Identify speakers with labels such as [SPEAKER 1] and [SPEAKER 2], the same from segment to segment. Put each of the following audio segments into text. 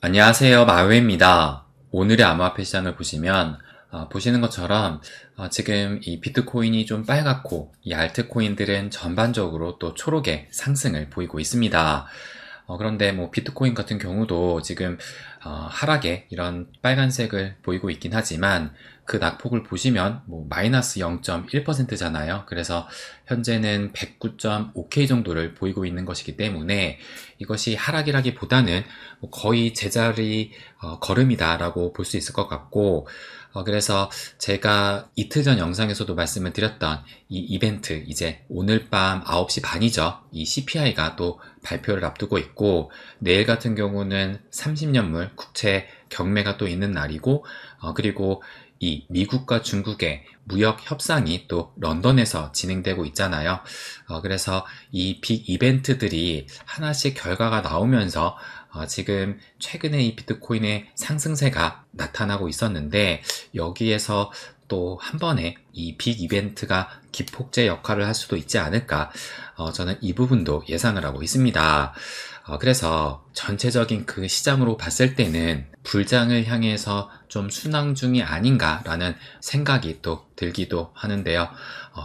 [SPEAKER 1] 안녕하세요. 마웨입니다. 오늘의 암호화폐 시장을 보시면 보시는 것처럼 지금 이 비트코인이 좀 빨갛고 이 알트코인들은 전반적으로 또 초록의 상승을 보이고 있습니다. 그런데 뭐 비트코인 같은 경우도 지금 하락에 이런 빨간색을 보이고 있긴 하지만 그 낙폭을 보시면 뭐 마이너스 0.1%잖아요. 그래서 현재는 109.5K 정도를 보이고 있는 것이기 때문에 이것이 하락이라기보다는 뭐 거의 제자리 걸음이다라고 볼 수 있을 것 같고, 그래서 제가 이틀 전 영상에서도 말씀을 드렸던 이 이벤트, 이제 오늘 밤 9시 반이죠. 이 CPI가 또 발표를 앞두고 있고, 내일 같은 경우는 30년물 국채 경매가 또 있는 날이고, 그리고 이 미국과 중국의 무역 협상이 또 런던에서 진행되고 있잖아요. 그래서 이 빅 이벤트들이 하나씩 결과가 나오면서 지금 최근에 이 비트코인의 상승세가 나타나고 있었는데, 여기에서 또 한 번에 이 빅 이벤트가 기폭제 역할을 할 수도 있지 않을까, 저는 이 부분도 예상을 하고 있습니다. 그래서 전체적인 그 시장으로 봤을 때는 불장을 향해서 좀 순항 중이 아닌가라는 생각이 또 들기도 하는데요.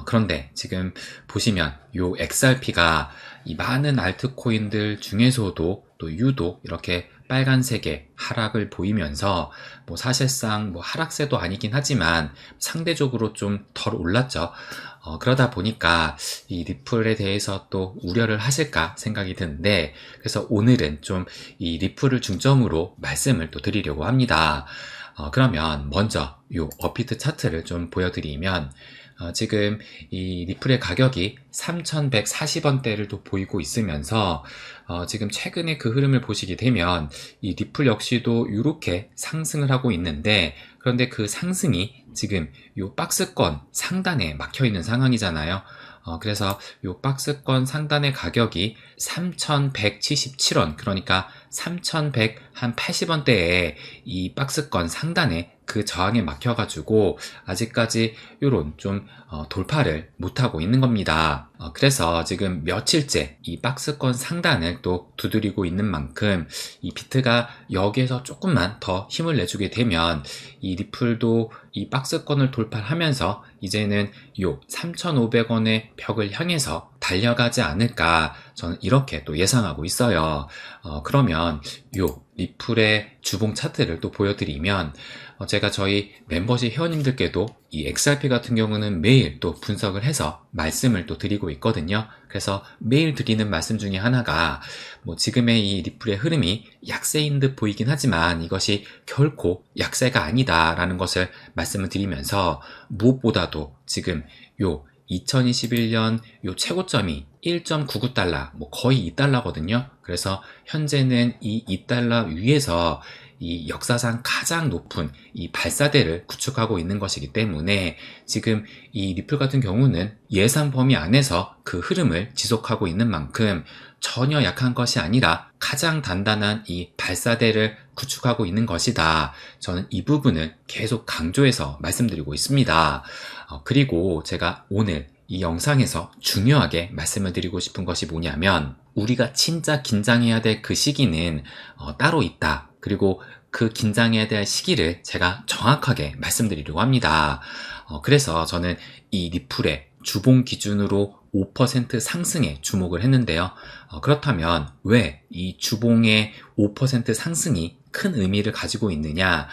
[SPEAKER 1] 그런데 지금 보시면 요 XRP가 이 많은 알트코인들 중에서도 또 유독 이렇게 빨간색의 하락을 보이면서 뭐 사실상 뭐 하락세도 아니긴 하지만 상대적으로 좀 덜 올랐죠. 그러다 보니까 이 리플에 대해서 또 우려를 하실까 생각이 드는데, 그래서 오늘은 좀 이 리플을 중점으로 말씀을 또 드리려고 합니다. 그러면 먼저 요 업비트 차트를 좀 보여드리면, 지금 이 리플의 가격이 3,140원대를 또 보이고 있으면서 지금 최근에 그 흐름을 보시게 되면 이 리플 역시도 이렇게 상승을 하고 있는데, 그런데 그 상승이 지금 요 박스권 상단에 막혀 있는 상황이잖아요. 그래서 요 박스권 상단의 가격이 3,177원, 그러니까 3,180원대에 이 박스권 상단에 그 저항에 막혀가지고 아직까지 요런 좀 돌파를 못하고 있는 겁니다. 그래서 지금 며칠째 이 박스권 상단을 또 두드리고 있는 만큼 이 비트가 여기에서 조금만 더 힘을 내주게 되면 이 리플도 이 박스권을 돌파하면서 이제는 요 3,500원의 벽을 향해서 달려가지 않을까, 저는 이렇게 또 예상하고 있어요. 그러면 요 리플의 주봉 차트를 또 보여드리면, 제가 저희 멤버십 회원님들께도 이 XRP 같은 경우는 매일 또 분석을 해서 말씀을 또 드리고 있거든요. 그래서 매일 드리는 말씀 중에 하나가 뭐 지금의 이 리플의 흐름이 약세인 듯 보이긴 하지만 이것이 결코 약세가 아니다라는 것을 말씀을 드리면서, 무엇보다도 지금 요 2021년 요 최고점이 1.99달러, 뭐 거의 2달러거든요. 그래서 현재는 이 2달러 위에서 이 역사상 가장 높은 이 발사대를 구축하고 있는 것이기 때문에 지금 이 리플 같은 경우는 예상 범위 안에서 그 흐름을 지속하고 있는 만큼 전혀 약한 것이 아니라 가장 단단한 이 발사대를 구축하고 있는 것이다. 저는 이 부분을 계속 강조해서 말씀드리고 있습니다. 그리고 제가 오늘 이 영상에서 중요하게 말씀을 드리고 싶은 것이 뭐냐면, 우리가 진짜 긴장해야 될 그 시기는 따로 있다. 그리고 그 긴장해야 될 시기를 제가 정확하게 말씀드리려고 합니다. 그래서 저는 이 리플의 주봉 기준으로 5% 상승에 주목을 했는데요. 그렇다면 왜 이 주봉의 5% 상승이 큰 의미를 가지고 있느냐?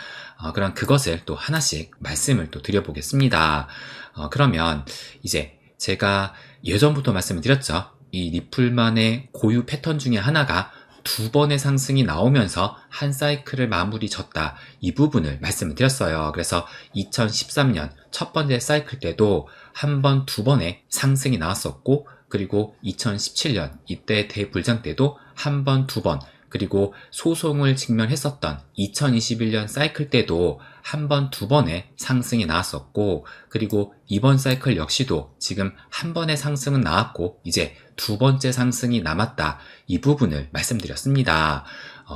[SPEAKER 1] 그럼 그것을 또 하나씩 말씀을 또 드려보겠습니다. 그러면 이제 제가 예전부터 말씀을 드렸죠. 이 리플만의 고유 패턴 중에 하나가 두 번의 상승이 나오면서 한 사이클을 마무리 졌다, 이 부분을 말씀을 드렸어요. 그래서 2013년 첫 번째 사이클 때도 한 번, 두 번의 상승이 나왔었고, 그리고 2017년 이때 대불장 때도 한 번, 두 번, 그리고 소송을 직면했었던 2021년 사이클 때도 한 번, 두 번의 상승이 나왔었고, 그리고 이번 사이클 역시도 지금 한 번의 상승은 나왔고 이제 두 번째 상승이 남았다, 이 부분을 말씀드렸습니다.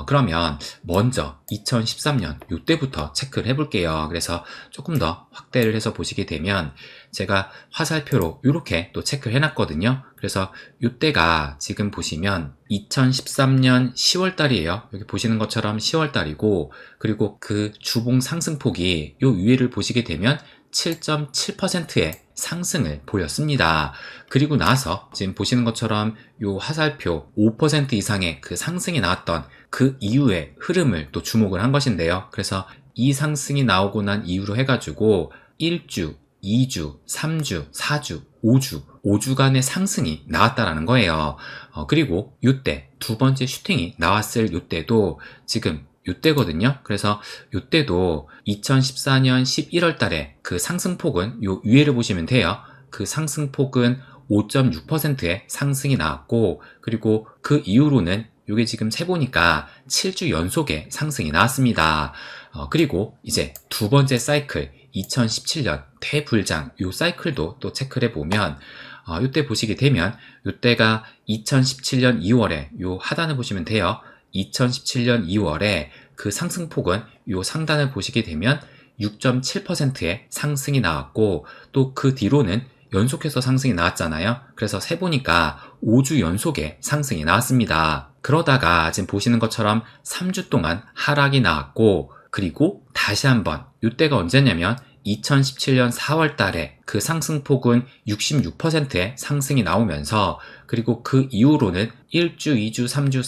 [SPEAKER 1] 그러면 먼저 2013년 이때부터 체크를 해볼게요. 그래서 조금 더 확대를 해서 보시게 되면 제가 화살표로 이렇게 또 체크를 해놨거든요. 그래서 이때가 지금 보시면 2013년 10월달이에요. 여기 보시는 것처럼 10월달이고, 그리고 그 주봉 상승폭이 요 위에를 보시게 되면 7.7%의 상승을 보였습니다. 그리고 나서 지금 보시는 것처럼 요 화살표 5% 이상의 그 상승이 나왔던 그 이후의 흐름을 또 주목을 한 것인데요. 그래서 이 상승이 나오고 난 이후로 해가지고 1주, 2주, 3주, 4주, 5주간의 상승이 나왔다라는 거예요. 그리고 이때 두 번째 슈팅이 나왔을 이때도 지금 이때거든요. 그래서 이때도 2014년 11월 달에 그 상승폭은 요 위에를 보시면 돼요. 그 상승폭은 5.6%의 상승이 나왔고, 그리고 그 이후로는 요게 지금 세보니까 7주 연속의 상승이 나왔습니다. 그리고 이제 두 번째 사이클 2017년 대불장 요 사이클도 또 체크를 해보면 요때 보시게 되면 요때가 2017년 2월에 요 하단을 보시면 돼요. 2017년 2월에 그 상승폭은 요 상단을 보시게 되면 6.7%의 상승이 나왔고, 또 그 뒤로는 연속해서 상승이 나왔잖아요. 그래서 세보니까 5주 연속의 상승이 나왔습니다. 그러다가 지금 보시는 것처럼 3주 동안 하락이 나왔고, 그리고 다시 한번 이때가 언제냐면 2017년 4월 달에 그 상승폭은 66%의 상승이 나오면서, 그리고 그 이후로는 1주, 2주, 3주,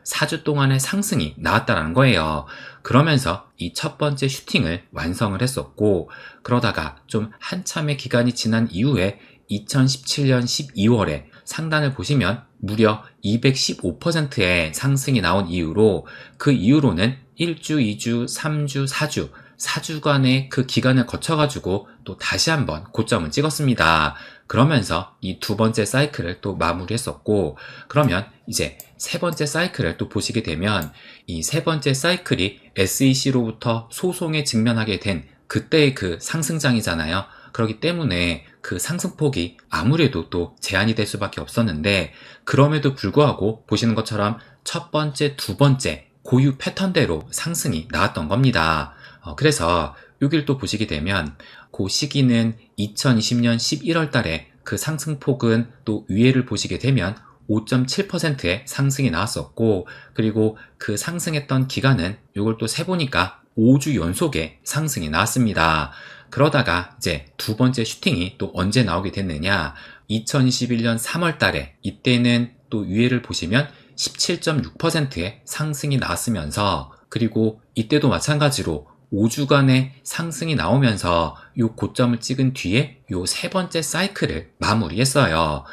[SPEAKER 1] 4주 동안의 상승이 나왔다는 거예요. 그러면서 이 첫 번째 슈팅을 완성을 했었고, 그러다가 좀 한참의 기간이 지난 이후에 2017년 12월에 상단을 보시면 무려 215%의 상승이 나온 이후로, 그 이후로는 1주, 2주, 3주, 4주간의 그 기간을 거쳐가지고 또 다시 한번 고점을 찍었습니다. 그러면서 이 두 번째 사이클을 또 마무리했었고, 그러면 이제 세 번째 사이클을 또 보시게 되면 이 세 번째 사이클이 SEC로부터 소송에 직면하게 된 그때의 그 상승장이잖아요. 그렇기 때문에 그 상승폭이 아무래도 또 제한이 될 수밖에 없었는데, 그럼에도 불구하고 보시는 것처럼 첫 번째, 두 번째 고유 패턴대로 상승이 나왔던 겁니다. 그래서 여기를 또 보시게 되면 그 시기는 2020년 11월 달에 그 상승폭은 또 위에를 보시게 되면 5.7%의 상승이 나왔었고, 그리고 그 상승했던 기간은 이걸 또 세보니까 5주 연속의 상승이 나왔습니다. 그러다가 이제 두 번째 슈팅이 또 언제 나오게 됐느냐, 2021년 3월 달에 이때는 또 위에를 보시면 17.6%의 상승이 나왔으면서, 그리고 이때도 마찬가지로 5주간의 상승이 나오면서 요 고점을 찍은 뒤에 요 세 번째 사이클을 마무리했어요.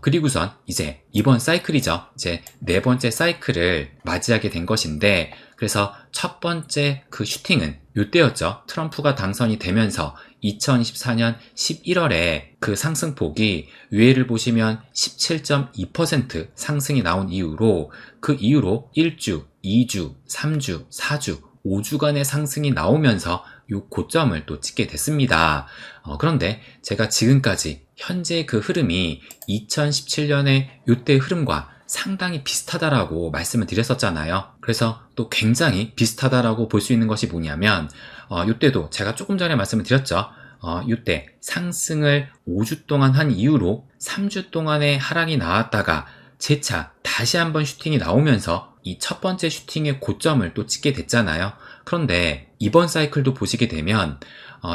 [SPEAKER 1] 그리고선 이제 이번 사이클이죠. 이제 네 번째 사이클을 맞이하게 된 것인데, 그래서 첫 번째 그 슈팅은 요때였죠. 트럼프가 당선이 되면서 2024년 11월에 그 상승폭이 위에를 보시면 17.2% 상승이 나온 이후로, 그 이후로 1주, 2주, 3주, 4주, 5주간의 상승이 나오면서 요 고점을 또 찍게 됐습니다. 그런데 제가 지금까지 현재 그 흐름이 2017년의 요때 흐름과 상당히 비슷하다라고 말씀을 드렸었잖아요. 그래서 또 굉장히 비슷하다라고 볼 수 있는 것이 뭐냐면, 요때도 제가 조금 전에 말씀을 드렸죠. 요때 상승을 5주 동안 한 이후로 3주 동안의 하락이 나왔다가 재차 다시 한번 슈팅이 나오면서 이 첫 번째 슈팅의 고점을 또 찍게 됐잖아요. 그런데 이번 사이클도 보시게 되면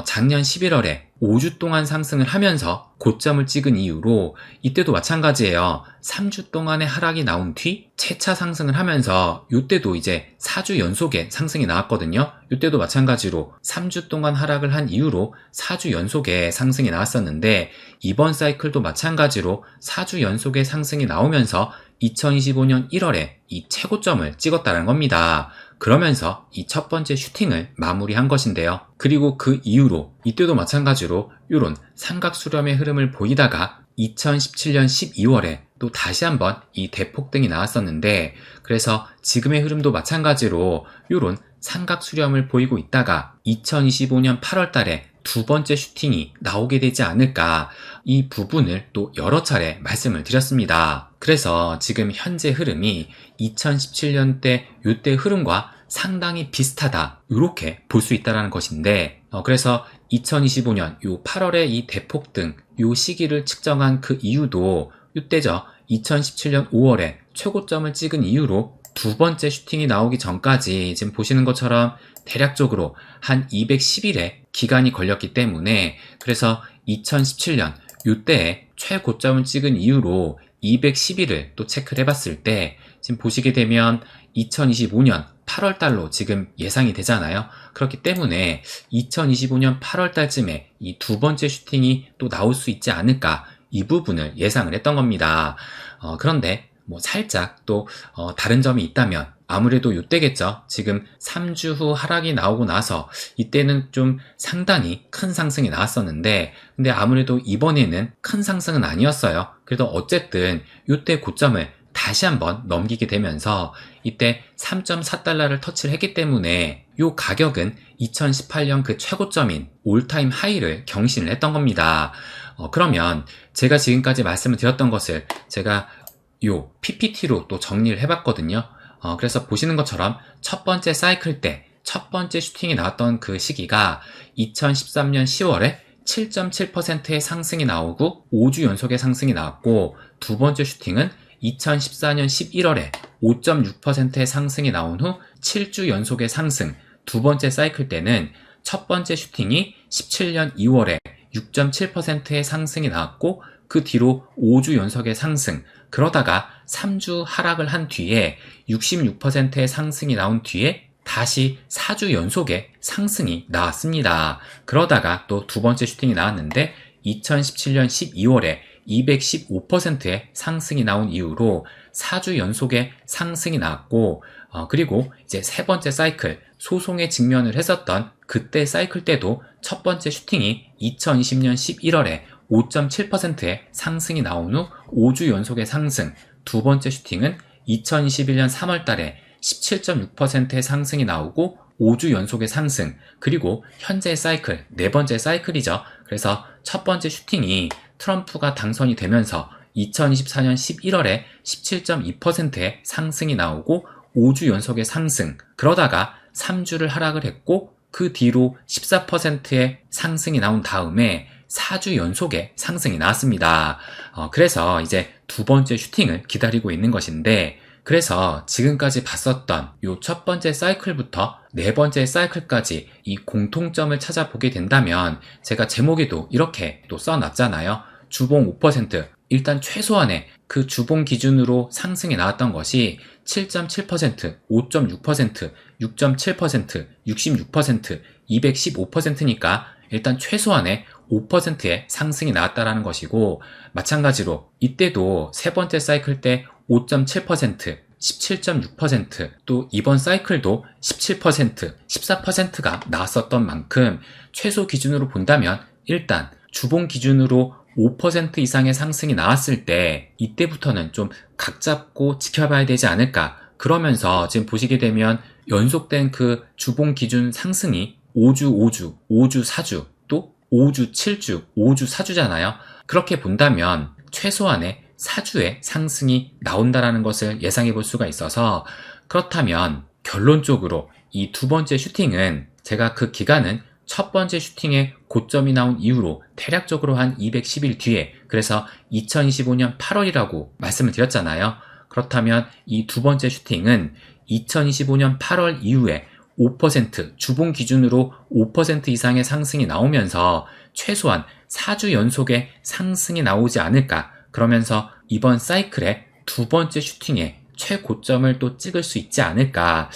[SPEAKER 1] 작년 11월에 5주 동안 상승을 하면서 고점을 찍은 이후로 이때도 마찬가지예요. 3주 동안의 하락이 나온 뒤 재차 상승을 하면서 이때도 이제 4주 연속의 상승이 나왔거든요. 이때도 마찬가지로 3주 동안 하락을 한 이후로 4주 연속의 상승이 나왔었는데, 이번 사이클도 마찬가지로 4주 연속의 상승이 나오면서 2025년 1월에 이 최고점을 찍었다는 겁니다. 그러면서 이 첫 번째 슈팅을 마무리한 것인데요. 그리고 그 이후로 이때도 마찬가지로 이런 삼각수렴의 흐름을 보이다가 2017년 12월에 또 다시 한번 이 대폭등이 나왔었는데, 그래서 지금의 흐름도 마찬가지로 이런 삼각 수렴을 보이고 있다가 2025년 8월 달에 두 번째 슈팅이 나오게 되지 않을까, 이 부분을 또 여러 차례 말씀을 드렸습니다. 그래서 지금 현재 흐름이 2017년대 요때 흐름과 상당히 비슷하다, 이렇게 볼 수 있다는 것인데, 그래서 2025년 요 8월에 이 대폭등 요 시기를 측정한 그 이유도 이때죠. 2017년 5월에 최고점을 찍은 이후로 두 번째 슈팅이 나오기 전까지 지금 보시는 것처럼 대략적으로 한 210일의 기간이 걸렸기 때문에, 그래서 2017년 요때에 최고점을 찍은 이후로 210일을 또 체크를 해봤을 때 지금 보시게 되면 2025년 8월 달로 지금 예상이 되잖아요. 그렇기 때문에 2025년 8월 달쯤에 이 두 번째 슈팅이 또 나올 수 있지 않을까, 이 부분을 예상을 했던 겁니다. 그런데 뭐 살짝 또 다른 점이 있다면 아무래도 이때겠죠. 지금 3주 후 하락이 나오고 나서 이때는 좀 상당히 큰 상승이 나왔었는데, 근데 아무래도 이번에는 큰 상승은 아니었어요. 그래도 어쨌든 이때 고점을 다시 한번 넘기게 되면서 이때 3.4달러를 터치를 했기 때문에 이 가격은 2018년 그 최고점인 올타임 하이를 경신을 했던 겁니다. 그러면 제가 지금까지 말씀을 드렸던 것을 제가 요 PPT로 또 정리를 해봤거든요. 그래서 보시는 것처럼 첫 번째 사이클 때 첫 번째 슈팅이 나왔던 그 시기가 2013년 10월에 7.7%의 상승이 나오고 5주 연속의 상승이 나왔고, 두 번째 슈팅은 2014년 11월에 5.6%의 상승이 나온 후 7주 연속의 상승, 두 번째 사이클 때는 첫 번째 슈팅이 17년 2월에 6.7%의 상승이 나왔고, 그 뒤로 5주 연속의 상승, 그러다가 3주 하락을 한 뒤에 66%의 상승이 나온 뒤에 다시 4주 연속의 상승이 나왔습니다. 그러다가 또 두 번째 슈팅이 나왔는데 2017년 12월에 215%의 상승이 나온 이후로 4주 연속의 상승이 나왔고, 그리고 이제 세 번째 사이클, 소송에 직면을 했었던 그때 사이클 때도 첫 번째 슈팅이 2020년 11월에 5.7%의 상승이 나온 후 5주 연속의 상승, 두 번째 슈팅은 2021년 3월 달에 17.6%의 상승이 나오고 5주 연속의 상승, 그리고 현재 사이클, 네 번째 사이클이죠. 그래서 첫 번째 슈팅이 트럼프가 당선이 되면서 2024년 11월에 17.2%의 상승이 나오고 5주 연속의 상승, 그러다가 3주를 하락을 했고 그 뒤로 14%의 상승이 나온 다음에 4주 연속의 상승이 나왔습니다. 그래서 이제 두 번째 슈팅을 기다리고 있는 것인데, 그래서 지금까지 봤었던 요 첫 번째 사이클부터 네 번째 사이클까지 이 공통점을 찾아보게 된다면, 제가 제목에도 이렇게 또 써놨잖아요. 주봉 5%, 일단 최소한의 그 주봉 기준으로 상승이 나왔던 것이 7.7%, 5.6%, 6.7%, 66%, 215%니까 일단 최소한의 5%의 상승이 나왔다라는 것이고, 마찬가지로 이때도 세 번째 사이클 때 5.7%, 17.6%, 또 이번 사이클도 17%, 14%가 나왔었던 만큼 최소 기준으로 본다면 일단 주봉 기준으로 5% 이상의 상승이 나왔을 때 이때부터는 좀 각 잡고 지켜봐야 되지 않을까. 그러면서 지금 보시게 되면 연속된 그 주봉 기준 상승이 5주, 5주, 5주, 4주, 또 5주, 7주, 5주, 4주잖아요. 그렇게 본다면 최소한의 4주의 상승이 나온다라는 것을 예상해 볼 수가 있어서, 그렇다면 결론적으로 이 두 번째 슈팅은 제가 그 기간은 첫 번째 슈팅의 고점이 나온 이후로 대략적으로 한 210일 뒤에, 그래서 2025년 8월이라고 말씀을 드렸잖아요. 그렇다면 이 두 번째 슈팅은 2025년 8월 이후에 5%, 주봉 기준으로 5% 이상의 상승이 나오면서 최소한 4주 연속의 상승이 나오지 않을까. 그러면서 이번 사이클의 두 번째 슈팅에 최고점을 또 찍을 수 있지 않을까.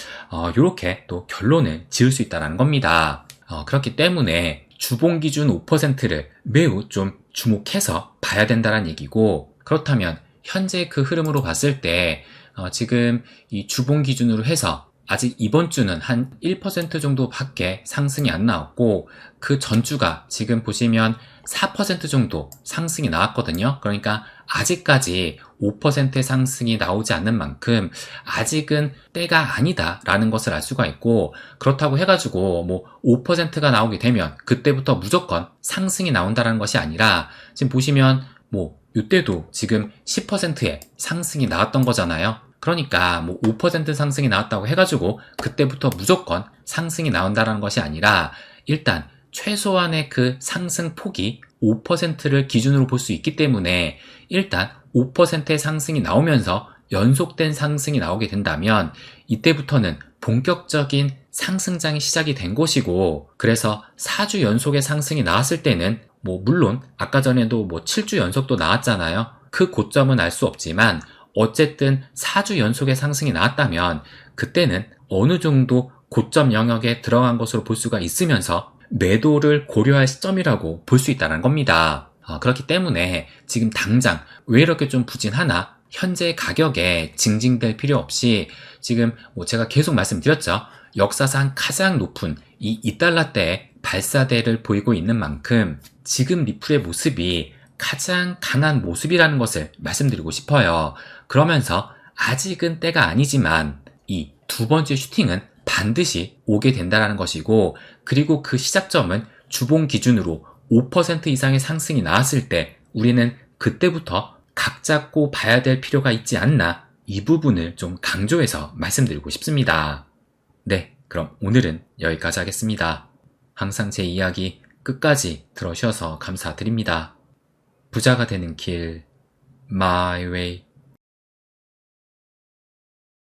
[SPEAKER 1] 이렇게 또 결론을 지을 수 있다는 겁니다. 그렇기 때문에 주봉 기준 5%를 매우 좀 주목해서 봐야 된다는 얘기고, 그렇다면 현재 그 흐름으로 봤을 때 지금 이 주봉 기준으로 해서 아직 이번 주는 한 1% 정도밖에 상승이 안 나왔고 그 전주가 지금 보시면 4% 정도 상승이 나왔거든요. 그러니까 아직까지 5%의 상승이 나오지 않는 만큼 아직은 때가 아니다 라는 것을 알 수가 있고, 그렇다고 해가지고 뭐 5%가 나오게 되면 그때부터 무조건 상승이 나온다는 것이 아니라, 지금 보시면 뭐 이때도 지금 10%의 상승이 나왔던 거잖아요. 그러니까 뭐 5% 상승이 나왔다고 해가지고 그때부터 무조건 상승이 나온다는 것이 아니라, 일단 최소한의 그 상승 폭이 5%를 기준으로 볼 수 있기 때문에 일단 5%의 상승이 나오면서 연속된 상승이 나오게 된다면 이때부터는 본격적인 상승장이 시작이 된 것이고, 그래서 4주 연속의 상승이 나왔을 때는 뭐 물론 아까 전에도 뭐 7주 연속도 나왔잖아요. 그 고점은 알 수 없지만 어쨌든 4주 연속의 상승이 나왔다면 그때는 어느 정도 고점 영역에 들어간 것으로 볼 수가 있으면서 매도를 고려할 시점이라고 볼 수 있다는 겁니다. 그렇기 때문에 지금 당장 왜 이렇게 좀 부진하나, 현재 가격에 징징댈 필요 없이 지금 뭐 제가 계속 말씀드렸죠. 역사상 가장 높은 이 2달러대의 발사대를 보이고 있는 만큼 지금 리플의 모습이 가장 강한 모습이라는 것을 말씀드리고 싶어요. 그러면서 아직은 때가 아니지만 이 두 번째 슈팅은 반드시 오게 된다는 것이고, 그리고 그 시작점은 주봉 기준으로 5% 이상의 상승이 나왔을 때 우리는 그때부터 각 잡고 봐야 될 필요가 있지 않나, 이 부분을 좀 강조해서 말씀드리고 싶습니다. 네, 그럼 오늘은 여기까지 하겠습니다. 항상 제 이야기 끝까지 들어주셔서 감사드립니다. 부자가 되는 길, My Way.